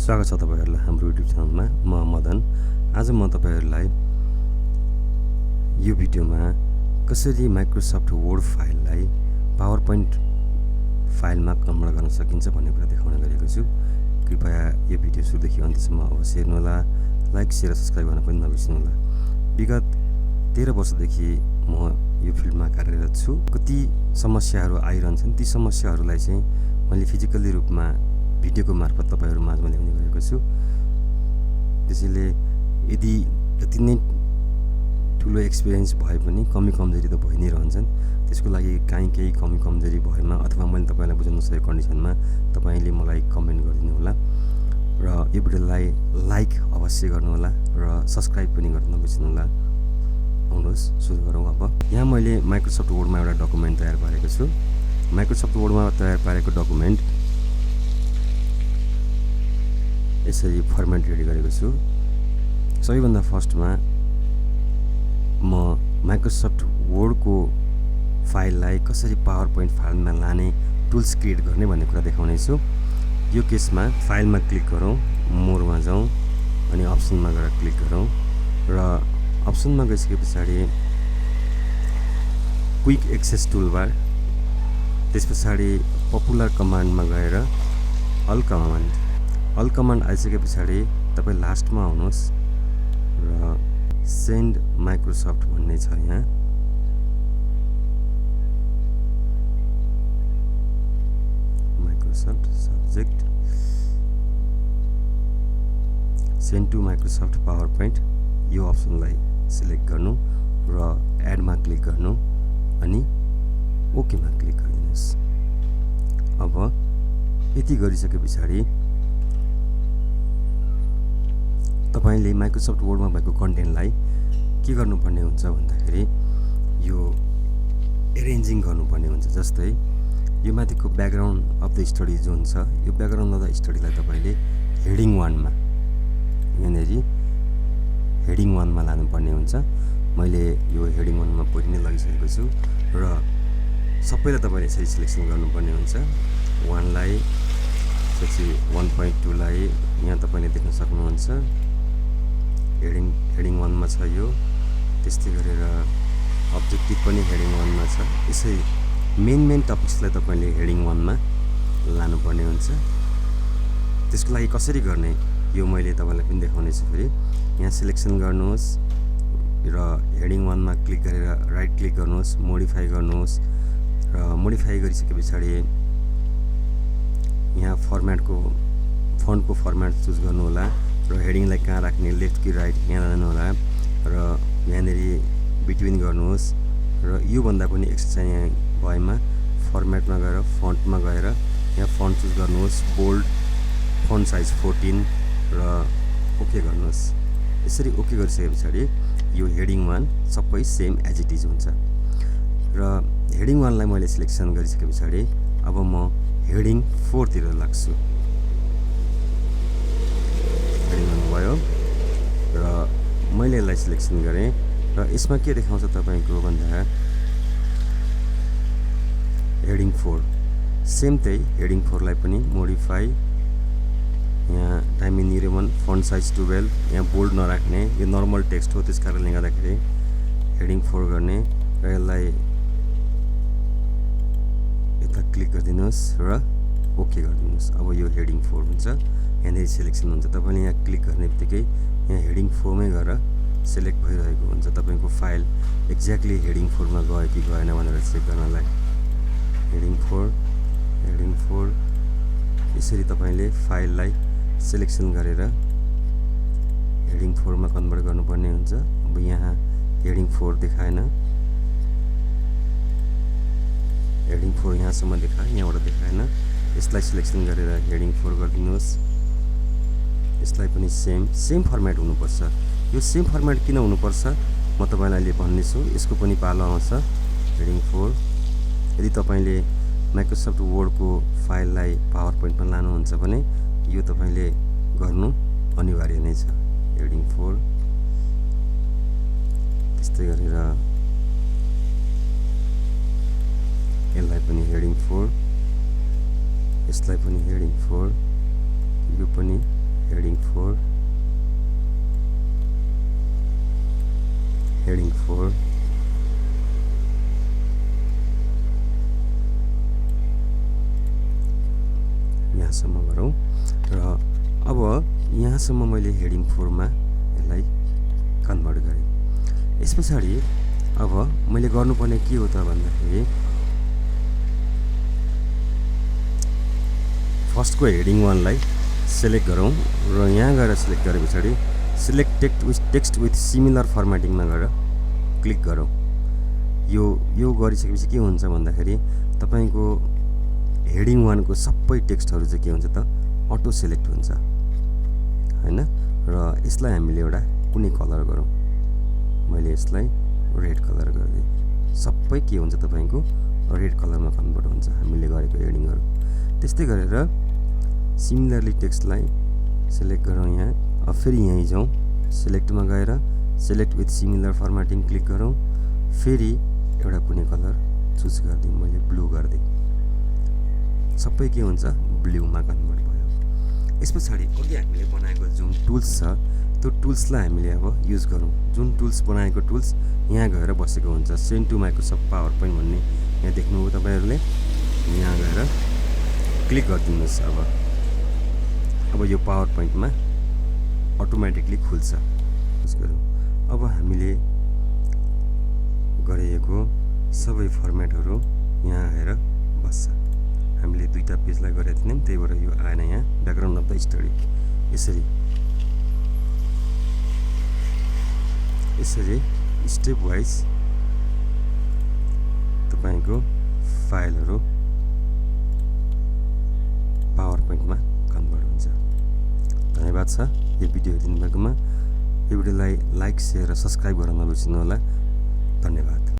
स्वागत छ तपाईहरुलाई हाम्रो युट्युब च्यानलमा। म मदन। आज म तपाईहरुलाई यो भिडियोमा कसरी माइक्रोसफ्ट वर्ड फाइललाई पावरपोइन्ट फाइलमा कन्भर्ट गर्न सकिन्छ भन्ने कुरा देखाउन गएको छु। कृपया यो भिडियो सुरुदेखि अन्त्यसम्म अवश्य हेर्नुहोला। लाइक, शेयर र सब्स्क्राइब गर्न पनि नबिर्सनुहोला। विगत 13 वर्षदेखि म यो फिल्डमा कार्यरत छु। कति समस्याहरू आइरहन्छन्, ती समस्याहरूलाई चाहिँ मैले फिजिकली रूपमा भिडियोको मार्फत तपाईहरु माझमा ल्याउने गरेको छु। त्यसैले यदि जति नै ठुलो एक्सपिरियन्स भए पनि कमी कमजोरी त भइ नै रहन्छन्। त्यसको लागि केही कमी कमजोरी भएमा अथवा मैले तपाईलाई बुझाउन सकेको कन्डिसनमा तपाईले मलाई कमेन्ट गरिदिनु होला र यो भिडियोलाई लाइक अवश्य गर्नु होला र सब्स्क्राइब पनि गर्न नबिर्सनु होला। आउनुहोस् सुरु गरौँ। अब यहाँ मैले माइक्रोसफ्ट वर्डमा एउटा डकुमेन्ट तयार पारेको छु। माइक्रोसफ्ट वर्डमा तयार पारेको डकुमेन्ट यसरी फर्मेट रेडी गरेको छु। सबैभन्दा फर्स्टमा म माइक्रोसफ्ट वर्डको फाइललाई कसरी पावरपोइन्ट फाइलमा लाने टुल्स क्रिएट गर्ने भन्ने कुरा देखाउने छु। यो केसमा फाइलमा क्लिक गरौँ, मोरमा जाउँ अनि अप्सनमा गएर क्लिक गरौँ र अप्सनमा गइसके पछाडि क्विक एक्सेस टुलबार, त्यसपछि पपुलर कमान्डमा गएर अल कमान्ड आइसके पछाडि तपाई लास्टमा आउनुहोस् र सेन्ड माइक्रोसफ्ट भन्ने छ। यहाँ Microsoft subject send to Microsoft PowerPoint, यो अप्सनलाई सिलेक्ट गर्नु र एडमा क्लिक गर्नु अनि ओकेमा क्लिक गरिदिनुहोस्। अब यति गरिसके पछाडि तपाईले माइक्रोसफ्ट वर्डमा भएको कन्टेन्टलाई के गर्नुपर्ने हुन्छ भन्दाखेरि यो एरेन्जिङ गर्नुपर्ने हुन्छ। जस्तै यो माथिको ब्याकग्राउन्ड अफ द स्टडी जुन छ, यो ब्याकग्राउन्ड अफ द स्टडीलाई तपाईले हेडिङ 1 मा यहाँनेरि हेडिङ 1 मा लानुपर्ने हुन्छ। मैले यो हेडिङ 1 मा पहिले नै लगिसकेको छु र सबैलाई तपाईले यसरी सिलेक्सन गर्नुपर्ने हुन्छ। 1 लाई त्यसपछि 1.2 लाई यहाँ तपाईले देख्न सक्नुहुन्छ। हेडिङ 1 मा छ यो। त्यस्तै गरेर अब्जेक्टिभ पनि हेडिङ 1 मा छ। यसै मेन टपिक्सलाई तपाईले हेडिङ 1 मा लानुपर्ने हुन्छ। त्यसको लागि कसरी गर्ने यो मैले तपाईलाई पनि देखाउने छु। फेरि यहाँ सिलेक्सन गर्नुहोस् र हेडिङ 1 मा क्लिक गरेर राइट क्लिक गर्नुहोस्, मोडिफाई गर्नुहोस् र मोडिफाई गरिसके पछाडि यहाँ फन्टको फर्मेट चुज गर्नु होला र हेडिङलाई कहाँ राख्ने, लेफ्ट कि राइट यहाँ लानु होला र यहाँनेरि बिट्विन गर्नुहोस् र यो भन्दा पनि एक्स्ट्रा यहाँ भएमा फर्मेटमा गएर फन्टमा गएर यहाँ फन्ट चुज गर्नुहोस्, बोल्ड, फन्ट साइज 14 र ओके गर्नुहोस्। यसरी ओके गरिसके पछाडि यो हेडिङ 1 सबै सेम एज इट इज हुन्छ र हेडिङ 1 लाई मैले सिलेक्सन गरिसके पछाडि अब म हेडिङ 4 तिर लाग्छु। हेडिङ 1 भयो र मैले यसलाई सिलेक्सन गरेँ र यसमा के देखाउँछ तपाईको भन्दा हेडिङ 4 सेम त्यही हेडिङ 4 लाई पनि मोडिफाई, यहाँ टाइमिङ निरेमन, फन्ट साइज 12, यहाँ बोल्ड नराख्ने, यो नर्मल टेक्स्ट हो त्यस कारणले गर्दाखेरि हेडिङ 4 गर्ने र यसलाई यता क्लिक गरिदिनुहोस् र ओके गरिदिनुहोस्। अब यो हेडिङ 4 हुन्छ। यहाँनिर सिलेक्सन हुन्छ। तपाईले यहाँ क्लिक गर्ने बित्तिकै यहाँ हेडिङ 4 मै गएर सिलेक्ट भइरहेको हुन्छ। तपाईको फाइल एक्ज्याक्टली हेडिङ 4 मा गयो कि गएन भनेर चेक गर्नलाई हेडिङ 4 यसरी तपाईले फाइललाई सिलेक्सन गरेर हेडिङ 4 मा कन्भर्ट गर्नुपर्ने हुन्छ। अब यहाँ हेडिङ 4 देखाएन, हेडिङ 4 यहाँसम्म देखायो, यहाँबाट देखाएन। यसलाई सिलेक्सन गरेर हेडिङ 4 गरिदिनुहोस्। यसलाई पनि सेम फर्मेट हुनुपर्छ। यो सेम फर्मेट किन हुनुपर्छ म तपाईलाई अहिले भन्ने छु। यसको पनि पालो आउँछ हेडिङ 4। यदि तपाईले माइक्रोसफ्ट वर्डको फाइललाई पावरपोइन्टमा लानुहुन्छ भने यो तपाईले गर्नु अनिवार्य नै छ। हेडिङ 4 त्यस्तै गरेर यसलाई पनि हेडिङ 4, यसलाई पनि हेडिङ 4, यो पनि हेडिङ 4 यहाँसम्म गरौँ र अब यहाँसम्म मैले हेडिङ 4 मा यसलाई कन्भर्ट गरेँ। यस पछाडि अब मैले गर्नुपर्ने के हो त भन्दाखेरि फर्स्टको हेडिङ 1 लाई सिलेक्ट गरौँ र यहाँ गएर सिलेक्ट गरे पछाडि सिलेक्ट टेक्स्ट विथ सिमिलर फर्मेटिङमा गएर क्लिक गरौँ। यो गरिसकेपछि के हुन्छ भन्दाखेरि तपाईको हेडिङ 1 को सबै टेक्स्टहरु चाहिँ के हुन्छ त अटो सिलेक्ट हुन्छ हैन। र यसलाई हामीले एउटा कुनै कलर गरौँ। मैले यसलाई रेड कलर गर्दै सबै के हुन्छ तपाईको रेड कलरमा कन्भर्ट हुन्छ हामीले गरेको हेडिङहरु। त्यस्तै गरेर सिमिलरली टेक्स्टलाई सिलेक्ट गरौँ यहाँ। अब फेरि यही जाउँ सिलेक्टमा गएर select with similar formatting click गरौँ। फेरि एउटा कुनै कलर चुज गर्दिम। मैले ब्लू गर्दै सबै के हुन्छ ब्लूमा कन्भर्ट भयो। यसपछि अघि हामीले बनाएको जुन टुल्स छ त्यो टुल्सलाई हामीले अब युज गरौँ। जुन टुल्स बनाएको टुल्स यहाँ गएर बसेको हुन्छ send to Microsoft PowerPoint भन्ने यहाँ देख्नुभयो तपाईहरुले। यहाँ गएर क्लिक गरिदिनुहोस्। अब यो पावर पोइन्टमा अटोमेटिकली खुल्छ। अब हामीले गरेको सबै फर्मेटहरु यहाँ आएर बस्छ। हामीले दुईटा पेजलाई गरेको थियौं त्यही भएर यो आएन यहाँ ब्याकग्राउन्ड अफ द स्टडी। यसरी स्टेप वाइज तपाईको फाइलहरु पावर पोइन्टमा कन्भर्ट हुन्छ। धन्यवाद छ यो भिडियो हेरिदिनु भएकोमा। यो भिडियोलाई लाइक शेयर र सब्स्क्राइब गर्न नबिर्सनु होला। धन्यवाद।